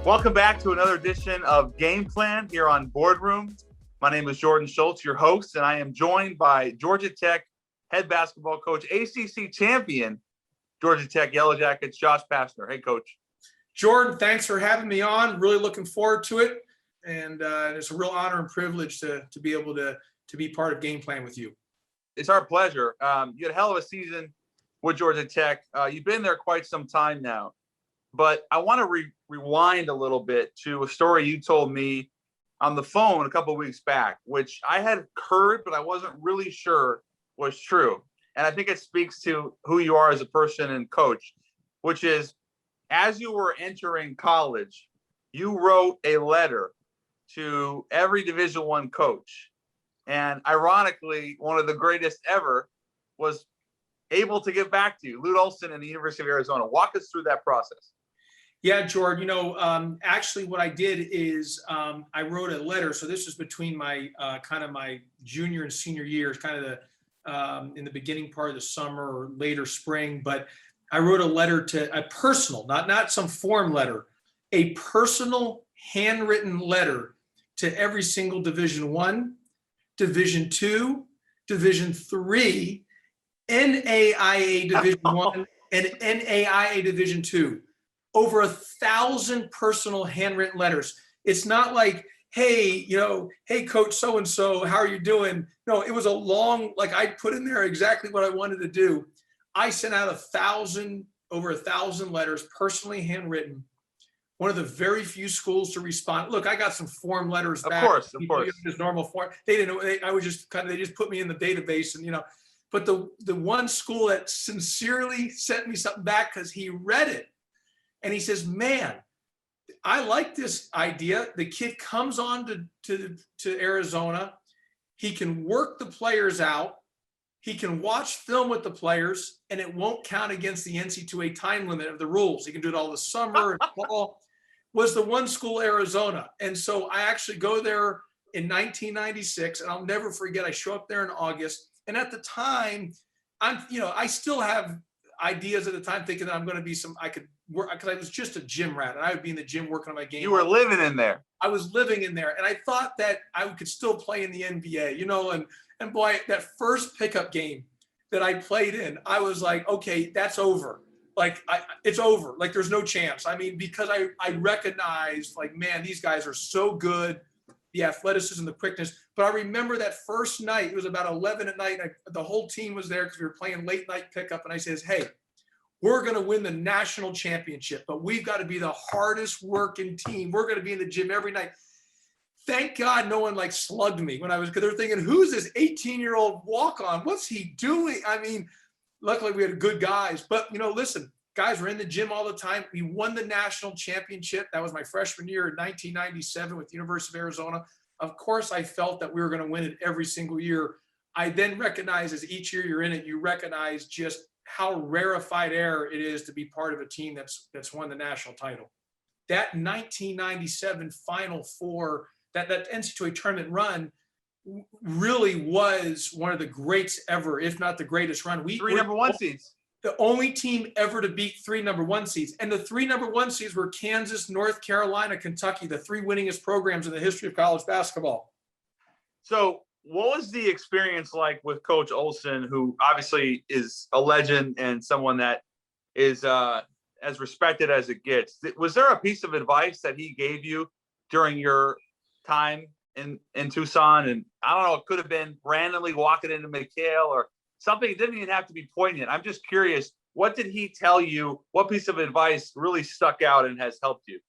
Welcome back to another edition of Game Plan here on Boardroom. My name is Jordan Schultz, your host, and I am joined by Georgia Tech head basketball coach, ACC champion, Georgia Tech Yellow Jackets, Josh Pastner. Hey, Coach. Jordan, thanks for having me on. Really looking forward to it, and it's a real honor and privilege to be able to be part of Game Plan with you. It's our pleasure. You had a hell of a season with Georgia Tech. You've been there quite some time now, but I want to rewind a little bit to a story you told me on the phone a couple of weeks back, which I had heard, but I wasn't really sure was true. And I think it speaks to who you are as a person and coach, which is, as you were entering college, you wrote a letter to every Division I coach. And ironically, one of the greatest ever was able to get back to you, Lute Olsen and the University of Arizona. Walk us through that process. Yeah, Jordan, actually what I did is I wrote a letter. So this was between my kind of my junior and senior years, kind of the in the beginning part of the summer or later spring. But I wrote a letter to a personal, not some form letter, a personal handwritten letter to every single Division I, Division II, Division III, NAIA Division I, and NAIA Division II. Over 1,000 personal handwritten letters. It's not like, hey, hey, Coach so-and-so, how are you doing? No, it was a long, like I put in there exactly what I wanted to do. I sent out over 1,000 letters, personally handwritten. One of the very few schools to respond. Look, I got some form letters back. Of course. Just normal form. They didn't know. I was just they just put me in the database, and But the one school that sincerely sent me something back because he read it, and he says, "Man, I like this idea. The kid comes on to Arizona. He can work the players out. He can watch film with the players, and it won't count against the NCAA time limit of the rules. He can do it all the summer and fall." Was the one school, Arizona. And so I actually go there in 1996, and I'll never forget, I show up there in August. And at the time, I still have ideas at the time thinking that I'm going to be I could work, because I was just a gym rat, and I would be in the gym working on my game. You were living in there. I was living in there, and I thought that I could still play in the NBA, and boy, that first pickup game that I played in, I was like, okay, that's over. Like, it's over. Like, there's no chance. I mean, because I recognized, like, man, these guys are so good, the athleticism, the quickness. But I remember that first night, it was about 11 at night, and the whole team was there because we were playing late night pickup, and I says, hey, we're going to win the national championship, but we've got to be the hardest working team. We're going to be in the gym every night. Thank God no one slugged me because they're thinking, who's this 18-year-old walk-on? What's he doing? I mean, luckily we had good guys, but listen, guys were in the gym all the time. We won the national championship. That was my freshman year in 1997 with the University of Arizona. Of course, I felt that we were going to win it every single year. I then recognized, as each year you're in it, you recognize just how rarefied air it is to be part of a team that's won the national title. That 1997 Final Four, that NCAA tournament run, really was one of the greats ever, if not the greatest run. Three number one seeds. The only team ever to beat 3 number 1 seeds. And the 3 number 1 seeds were Kansas, North Carolina, Kentucky, the 3 winningest programs in the history of college basketball. So what was the experience like with Coach Olsen, who obviously is a legend and someone that is as respected as it gets? Was there a piece of advice that he gave you during your time in Tucson? And I don't know, it could have been randomly walking into McHale or something. It didn't even have to be poignant. I'm just curious, what did he tell you? What piece of advice really stuck out and has helped you?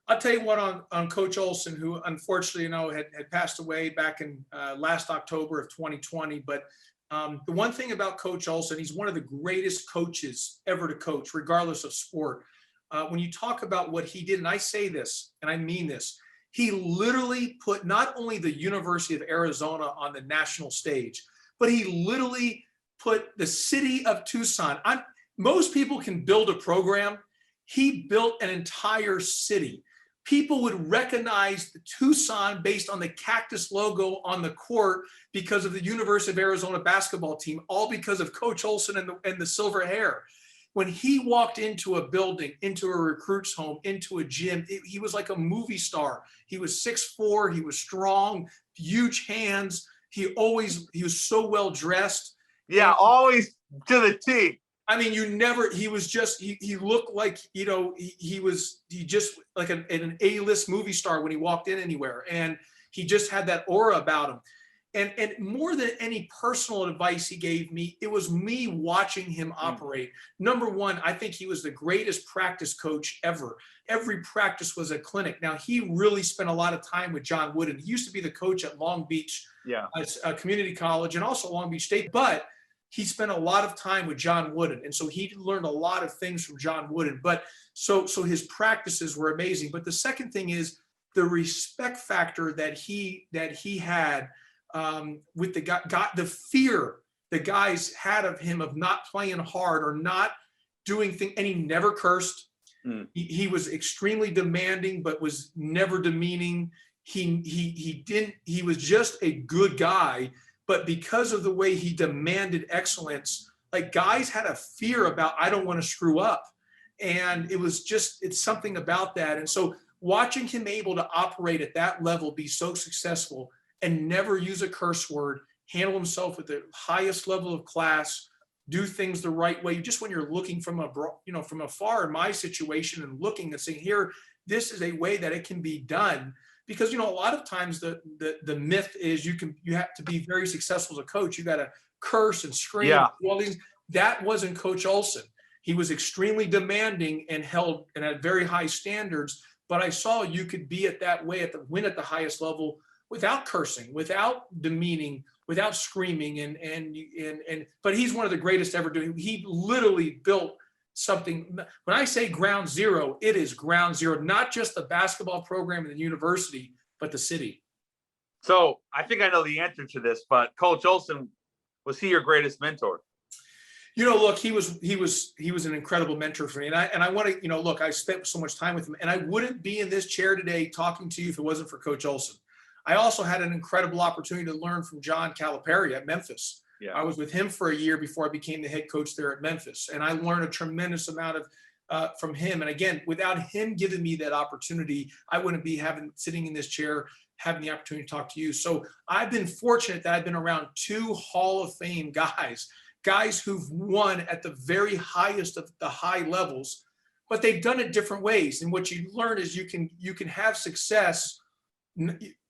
I'll tell you what, on Coach Olsen, who unfortunately, had passed away back in last October of 2020. But the one thing about Coach Olsen, he's one of the greatest coaches ever to coach, regardless of sport. When you talk about what he did, and I say this, and I mean this, he literally put not only the University of Arizona on the national stage, but he literally put the city of Tucson. Most people can build a program. He built an entire city. People would recognize the Tucson based on the cactus logo on the court because of the University of Arizona basketball team, all because of Coach Olsen and the silver hair. when he walked into a building, into a recruit's home, into a gym, he was like a movie star. He was 6'4", he was strong, huge hands. He was so well dressed. Yeah, And, always to the T. I mean, he was just, he looked like, he just like an A-list movie star when he walked in anywhere. And he just had that aura about him. And more than any personal advice he gave me, it was me watching him operate. Number one, I think he was the greatest practice coach ever. Every practice was a clinic. Now, he really spent a lot of time with John Wooden. He used to be the coach at Long Beach Community College and also Long Beach State, but he spent a lot of time with John Wooden. And so he learned a lot of things from John Wooden. But so his practices were amazing. But the second thing is the respect factor that he had with the guy, the fear the guys had of him of not playing hard or not doing things, and he never cursed. He was extremely demanding, but was never demeaning. He was just a good guy, but because of the way he demanded excellence, like guys had a fear about, I don't want to screw up. And it's something about that. And so watching him able to operate at that level, be so successful, and never use a curse word, handle himself with the highest level of class, do things the right way. Just when you're looking from afar in my situation and looking and saying, here, this is a way that it can be done. Because, a lot of times the myth is you have to be very successful as a coach. You got to curse and scream. Yeah. That wasn't Coach Olsen. He was extremely demanding and held and had very high standards. But I saw you could be at that way, win at the highest level, without cursing, without demeaning, without screaming, but he's one of the greatest ever doing. He literally built something. When I say ground zero, it is ground zero, not just the basketball program in the university, but the city. So I think I know the answer to this, but Coach Olsen, was he your greatest mentor? Look, he was an incredible mentor for me. And I want to, look, I spent so much time with him, and I wouldn't be in this chair today talking to you if it wasn't for Coach Olsen. I also had an incredible opportunity to learn from John Calipari at Memphis. Yeah. I was with him for a year before I became the head coach there at Memphis. And I learned a tremendous amount from him. And again, without him giving me that opportunity, I wouldn't be sitting in this chair, having the opportunity to talk to you. So I've been fortunate that I've been around two Hall of Fame guys who've won at the very highest of the high levels, but they've done it different ways. And what you learn is you can have success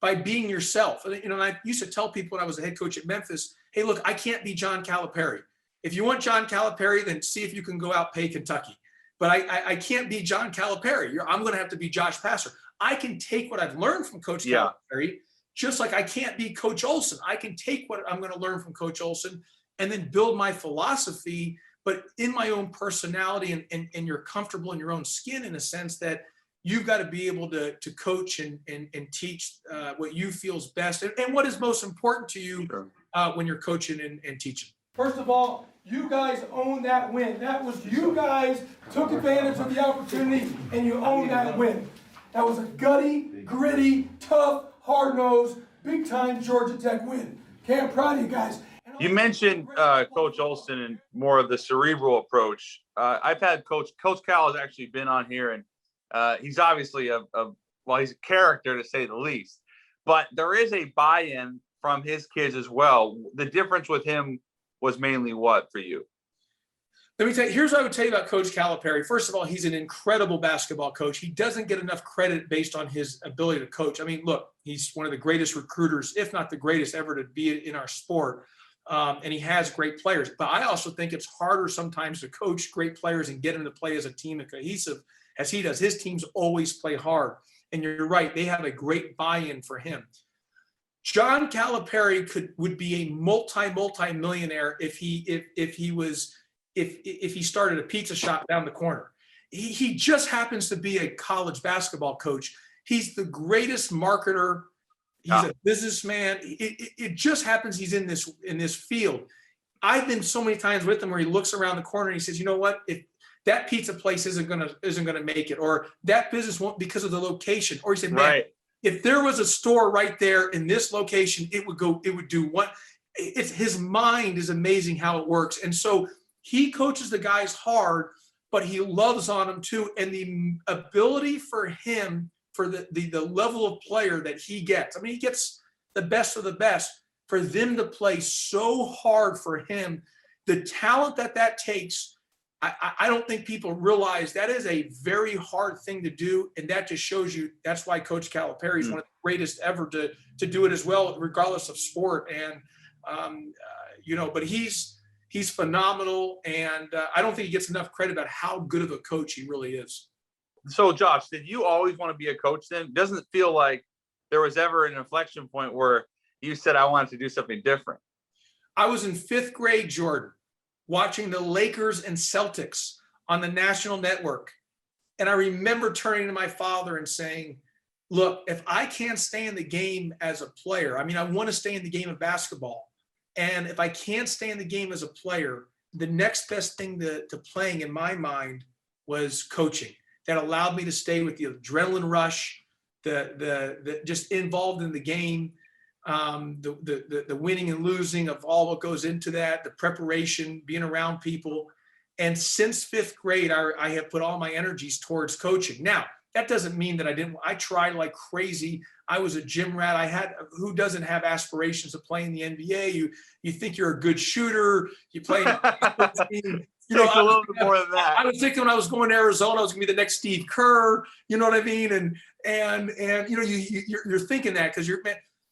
by being yourself. And I used to tell people when I was a head coach at Memphis, hey, look, I can't be John Calipari. If you want John Calipari, then see if you can go out pay Kentucky. But I can't be John Calipari. I'm going to have to be Josh Pastner. I can take what I've learned from Coach Calipari, just like I can't be Coach Olsen. I can take what I'm going to learn from Coach Olsen and then build my philosophy, but in my own personality, and you're comfortable in your own skin in a sense that you've got to be able to coach and teach what you feel is best and what is most important to you when you're coaching and teaching. First of all, you guys own that win. That was you guys took advantage of the opportunity and you own that win. That was a gutty, gritty, tough, hard-nosed, big-time Georgia Tech win. Okay, I'm proud of you guys. You mentioned Coach Olsen and more of the cerebral approach. I've had Coach Cal has actually been on here, and he's obviously he's a character to say the least. But there is a buy-in from his kids as well. The difference with him was mainly what for you? Let me tell you, here's what I would tell you about Coach Calipari. First of all, he's an incredible basketball coach. He doesn't get enough credit based on his ability to coach. I mean, look, he's one of the greatest recruiters, if not the greatest ever to be in our sport. And he has great players. But I also think it's harder sometimes to coach great players and get them to play as a team and cohesive as he does. His teams always play hard. And you're right, they have a great buy-in for him. John Calipari would be a multi-millionaire if he started a pizza shop down the corner. He just happens to be a college basketball coach. He's the greatest marketer. He's a businessman. It just happens he's in this field. I've been so many times with him where he looks around the corner and he says, you know what? If that pizza place isn't gonna make it, or that business won't because of the location. Or he said, man, if there was a store right there in this location, it would do what? His mind is amazing how it works. And so he coaches the guys hard, but he loves on them too. And the ability for him, for the level of player that he gets, I mean, he gets the best of the best, for them to play so hard for him, the talent that takes, I don't think people realize that is a very hard thing to do. And that just shows you, that's why Coach Calipari is one of the greatest ever to do it as well, regardless of sport. And, but he's phenomenal. And I don't think he gets enough credit about how good of a coach he really is. So Josh, did you always want to be a coach then? Doesn't it feel like there was ever an inflection point where you said, I wanted to do something different? I was in 5th grade, Jordan, watching the Lakers and Celtics on the national network. And I remember turning to my father and saying, look, if I can't stay in the game as a player, I mean, I want to stay in the game of basketball. And if I can't stay in the game as a player, the next best thing to playing in my mind was coaching. That allowed me to stay with the adrenaline rush, the just involved in the game, the winning and losing of all what goes into that, the preparation, being around people. And since 5th grade, I have put all my energies towards coaching. Now, that doesn't mean that I tried like crazy. I was a gym rat. Who doesn't have aspirations of playing the NBA? You think you're a good shooter, you play in the team. A little bit more than that. I was thinking when I was going to Arizona, I was gonna be the next Steve Kerr, you know what I mean? And you're thinking that because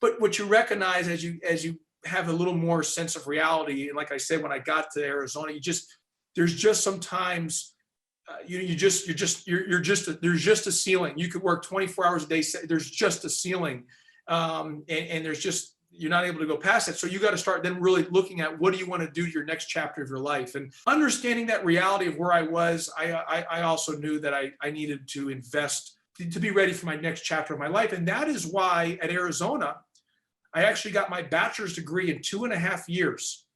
but what you recognize as you have a little more sense of reality, and like I said, when I got to Arizona, there's just sometimes there's just a ceiling. You could work 24 hours a day. There's just a ceiling, and there's just, you're not able to go past it. So you got to start then really looking at what do you want to do your next chapter of your life, and understanding that reality of where I was. I also knew that I needed to invest to be ready for my next chapter of my life, and that is why at Arizona, I actually got my bachelor's degree in 2.5 years.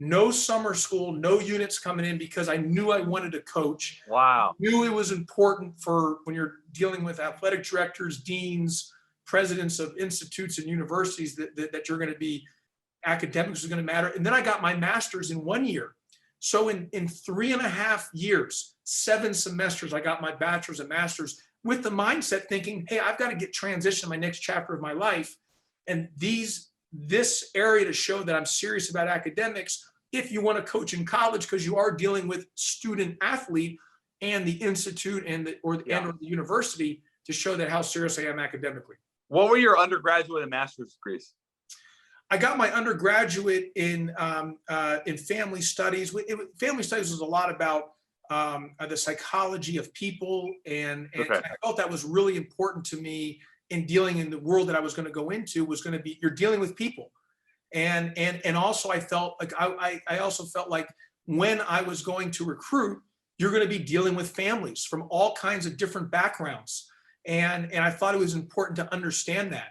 No summer school, no units coming in, because I knew I wanted to coach. Wow. I knew it was important for when you're dealing with athletic directors, deans, presidents of institutes and universities that you're going to be, academics is going to matter. And then I got my master's in 1 year. So in 3.5 years, 7 semesters, I got my bachelor's and master's with the mindset thinking, hey, I've got to transition to my next chapter of my life. And this area to show that I'm serious about academics, if you want to coach in college, because you are dealing with student athlete and the institute or the university, to show that how serious I am academically. What were your undergraduate and master's degrees? I got my undergraduate in family studies. Family studies was a lot about the psychology of people, and I felt that was really important to me in dealing in the world that I was going to go into. Was going to be, you're dealing with people, and also I felt like I also felt like when I was going to recruit, you're going to be dealing with families from all kinds of different backgrounds. And I thought it was important to understand that,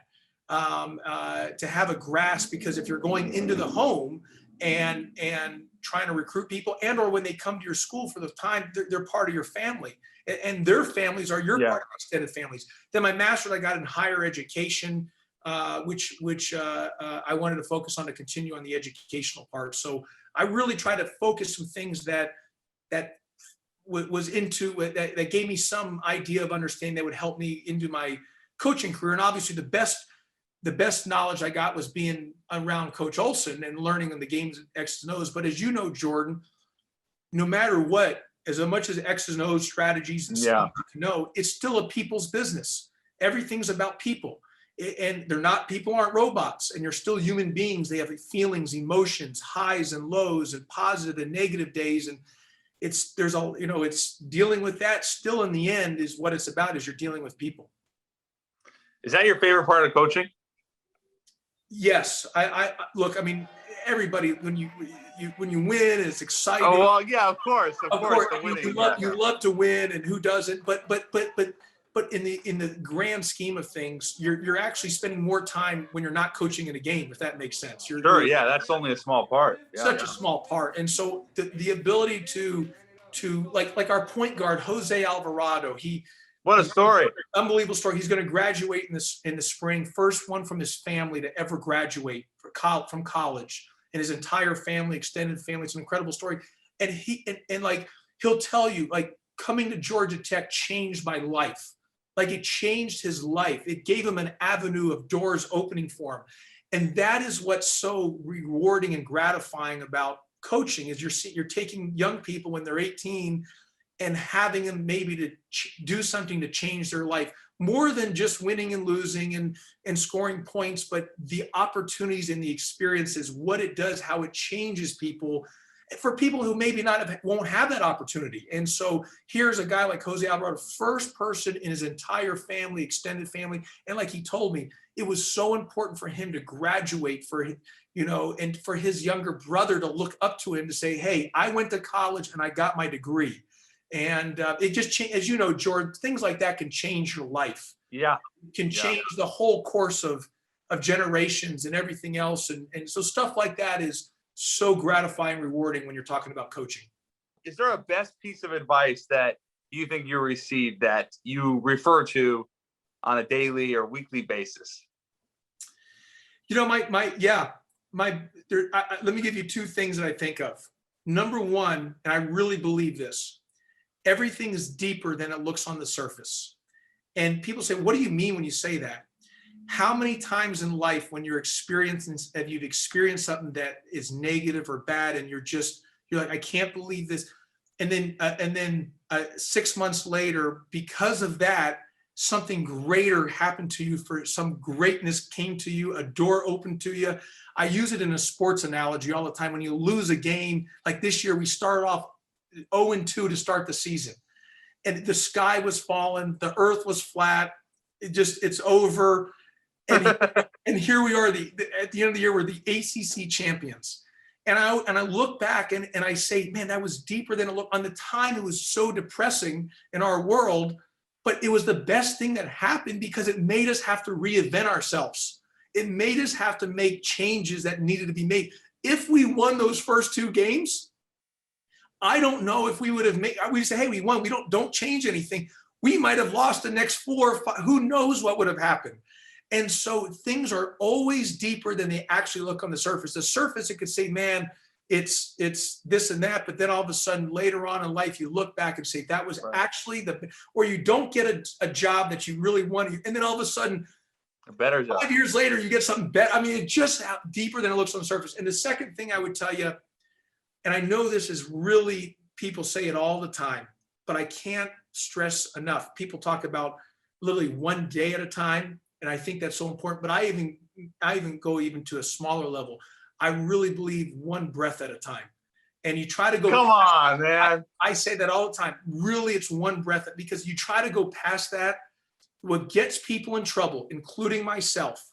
to have a grasp, because if you're going into the home and trying to recruit people, and or when they come to your school for the time, they're part of your family, and their families are your part of extended families. Then my master's I got in higher education, which I wanted to focus on to continue on the educational part. So I really tried to focus some things that was into that gave me some idea of understanding that would help me into my coaching career. And obviously the best knowledge I got was being around Coach Olsen and learning on the games X's and O's. But as you know, Jordan, no matter what, as much as X's and O's strategies and stuff to know, it's still a people's business. Everything's about people. And people aren't robots, and you're still human beings. They have feelings, emotions, highs and lows, and positive and negative days. And it's dealing with that still in the end is what it's about, is you're dealing with people. Is that your favorite part of coaching? Yes. I look, I mean, everybody, when you win, it's exciting. Oh, well, yeah, of course. You love to win, and who doesn't? But in the grand scheme of things, you're actually spending more time when you're not coaching in a game, if that makes sense. That's only a small part. A small part. And so the ability to like our point guard, Jose Alvarado, what a story. Unbelievable story. He's going to graduate in the spring. First one from his family to ever graduate from college, and his entire family, extended family. It's an incredible story. And like, he'll tell you, like, coming to Georgia Tech changed my life. Like, it changed his life. It gave him an avenue of doors opening for him. And that is what's so rewarding and gratifying about coaching, is you're taking young people when they're 18 and having them maybe to do something to change their life, more than just winning and losing and scoring points, but the opportunities and the experiences, what it does, how it changes people, for people who maybe won't have that opportunity. And so here's a guy like Jose Alvarado, first person in his entire family, extended family. And like he told me, it was so important for him to graduate, and for his younger brother to look up to him to say, hey, I went to college and I got my degree. And it just changed, as you know, George, things like that can change your life. Yeah. It can change the whole course of generations and everything else. And so stuff like that is so gratifying, rewarding when you're talking about coaching. Is there a best piece of advice that you think you received that you refer to on a daily or weekly basis? Let me give you two things that I think of. Number one, and I really believe this, everything is deeper than it looks on the surface. And people say, what do you mean when you say that? How many times in life when you've experienced something that is negative or bad, and you're like, I can't believe this. And then 6 months later, because of that, something greater happened to you, for some greatness came to you, a door opened to you. I use it in a sports analogy all the time. When you lose a game, like this year, we started off 0-2 to start the season. And the sky was falling, the earth was flat. It's over. And here we are at the end of the year, we're the ACC champions. And I look back and I say, man, that was deeper than it looked. On the time, it was so depressing in our world, but it was the best thing that happened, because it made us have to reinvent ourselves. It made us have to make changes that needed to be made. If we won those first two games, I don't know if we would have made, we say, hey, we won, we don't change anything. We might have lost the next 4 or 5, who knows what would have happened. And so things are always deeper than they actually look on the surface. The surface, it could say, man, it's this and that, but then all of a sudden later on in life, you look back and say, that was actually or you don't get a job that you really wanted. And then all of a sudden, a better job. 5 years later, you get something better. I mean, it's just deeper than it looks on the surface. And the second thing I would tell you, and I know this is really, people say it all the time, but I can't stress enough. People talk about literally one day at a time. And I think that's so important, but I even go even to a smaller level. I really believe one breath at a time. And you try to go. Come on, man. I say that all the time. Really, it's one breath, because you try to go past that. What gets people in trouble, including myself,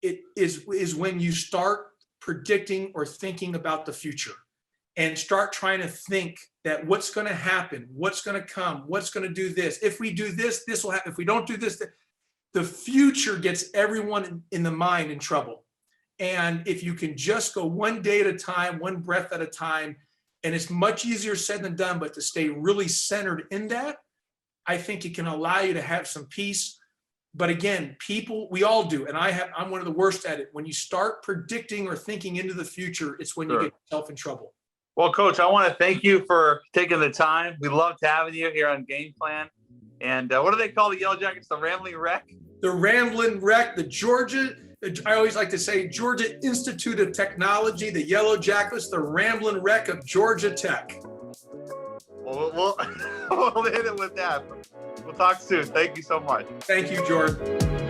it is when you start predicting or thinking about the future, and start trying to think that what's going to happen, what's going to come, what's going to do this. If we do this, this will happen. If we don't do this, the future gets everyone in the mind in trouble. And if you can just go one day at a time, one breath at a time, and it's much easier said than done, but to stay really centered in that, I think it can allow you to have some peace. But again, we all do. And I'm one of the worst at it. When you start predicting or thinking into the future, it's when you get yourself in trouble. Well, Coach, I want to thank you for taking the time. We loved having you here on Game Plan. And what do they call the Yellow Jackets? The Rambling Wreck? The Rambling Wreck, I always like to say, Georgia Institute of Technology, the Yellow Jackets, the Rambling Wreck of Georgia Tech. We'll hit it with that. We'll talk soon. Thank you so much. Thank you, Jordan.